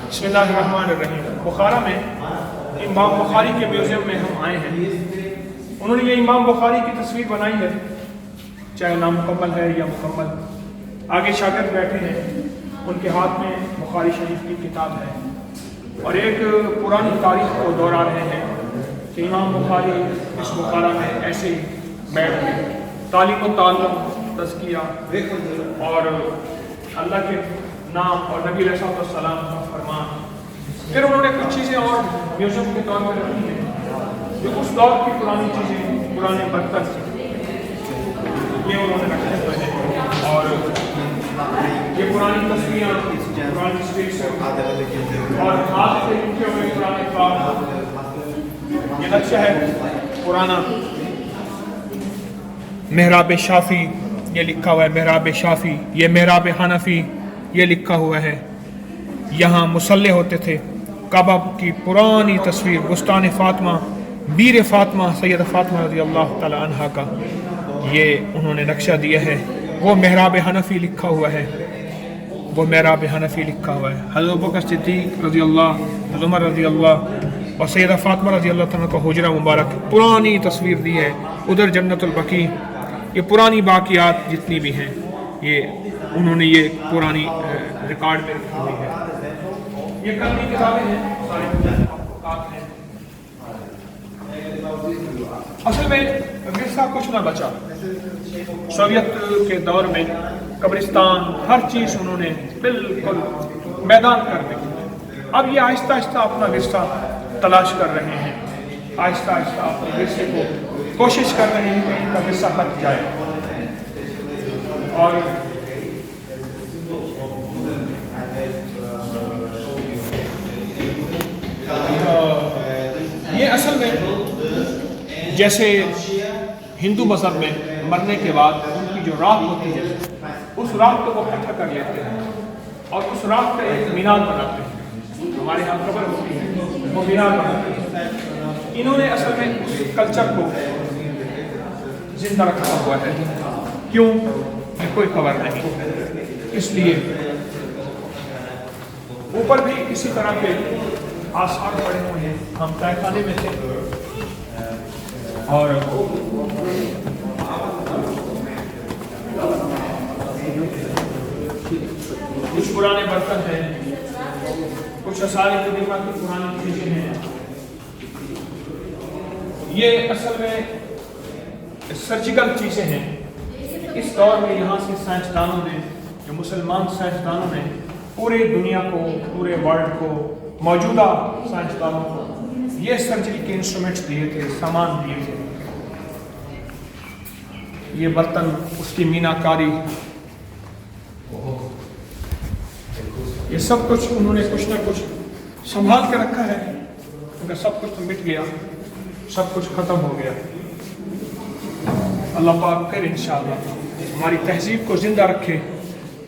बिस्मिल्लाहिर्रहमानिर्रहीम। बुखारा में इमाम बुखारी के म्यूज़ियम में हम आए हैं। उन्होंने ये इमाम बुखारी की तस्वीर बनाई है, चाहे नामुकम्मल है या मुकम्मल। आगे शागिर्द बैठे हैं, उनके हाथ में बुखारी शरीफ की किताब है और एक पुरानी तारीख को दोहरा रहे हैं कि इमाम बुखारी इस बुखारा में ऐसे ही बैठ के तालीम व ताल्लुम, तज़किया और अल्लाह के नाम और नबी अलैहिस्सलाम का फरमान। फिर उन्होंने कुछ चीज़ें और म्यूज़ियम के तौर पर रखी हैं जो उस दौर की पुरानी चीज़ें, पुराने बर्तन, ये उन्होंने रखे हुए हैं। और ये पुरानी तस्वीरें, पुरानी स्टेज और हाथ से लिखे हुए पुराने काम, ये नक्शा है पुराना मेहराब शाफी, ये लिखा हुआ है मेहराब शाफी। ये मेहराब हनफी, ये लिखा हुआ है। यहाँ मुसल्ले होते थे। काबा की पुरानी तस्वीर, बुस्तान फातिमा, बीर फातिमा, सैयद फातिमा रज़ी अल्लाह ताला अन्हा का ये उन्होंने नक्शा दिया है। वो मेहराब हनफी लिखा हुआ है, वो मेहराब हनफी लिखा हुआ है। हज़रत अबू बकर सिद्दीक़ रज़ी अल्लाह, हज़रत उमर रज़ी अल्लाह और सैयदा फातिमा रज़ी अल्लाह ताला का हुजरा मुबारक, पुरानी तस्वीर दी है। उधर जन्नतुल बकी, ये पुरानी बाकियात जितनी भी हैं, ये उन्होंने ये पुरानी रिकॉर्ड में रखी हुई है। ये कलमी किताबें हैं, सारी हैं। असल में विरसा कुछ ना बचा। सोवियत के दौर में कब्रिस्तान, हर चीज़ उन्होंने बिल्कुल मैदान कर दी। अब ये आहिस्ता आहिस्ता अपना विरसा तलाश कर रहे हैं, आहिस्ता आहिस्ता अपने विरसे को कोशिश कर रहे हैं कि इनका विरसा हट जाए। और ये असल में जैसे हिंदू मज़हब में मरने के बाद उनकी जो राख होती है, उस राख को वो इकट्ठा कर लेते हैं और उस राख का एक मीनार बनाते हैं। हमारे यहाँ कब्र होती है, वो मीनार बनाते हैं। इन्होंने असल में उस कल्चर को जिंदा रखा हुआ है। क्यों? कोई खबर नहीं। इसलिए ऊपर भी इसी तरह के आसार पड़े हुए हैं। हम तहखाने में थे और कुछ पुराने बर्तन हैं, कुछ असार कदीमा की पुरानी चीजें हैं। ये असल में सर्जिकल चीजें हैं। इस दौर में यहाँ से साइंसदानों ने, जो मुसलमान साइंसदानों ने पूरे दुनिया को, पूरे वर्ल्ड को, मौजूदा साइंसदानों को ये सर्जरी के इंस्ट्रूमेंट्स दिए थे, सामान दिए थे। ये बर्तन, उसकी मीनाकारी, ये सब कुछ उन्होंने कुछ ना कुछ संभाल के रखा है। उनका सब कुछ तो मिट गया, सब कुछ खत्म हो गया। अल्लाह पाक फिर इंशाअल्लाह हमारी तहजीब को ज़िंदा रखे,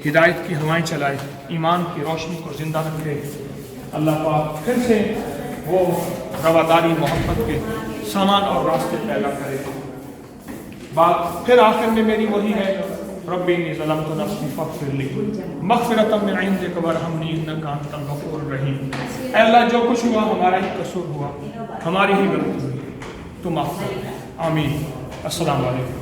हिदायत की हवाएं चलाए, ईमान की रोशनी को ज़िंदा रखे। अल्लाह पाक फिर से वो रवादारी, मोहब्बत के सामान और रास्ते पैदा करे। बात फिर आखिर में मेरी वही है, रब्बी इन्नी ज़लमतु नफ्सी फ़ग़फ़िर ली मग़फ़िरतम मिन इंदिक वरहमनी इन्नका अंतल गफ़ूरुर रहीम। ऐ अल्लाह, जो कुछ हुआ हमारा ही कसूर हुआ, हमारी ही गलती हुई, तू माफ़ कर। आमीन। अस्सलामु अलैकुम।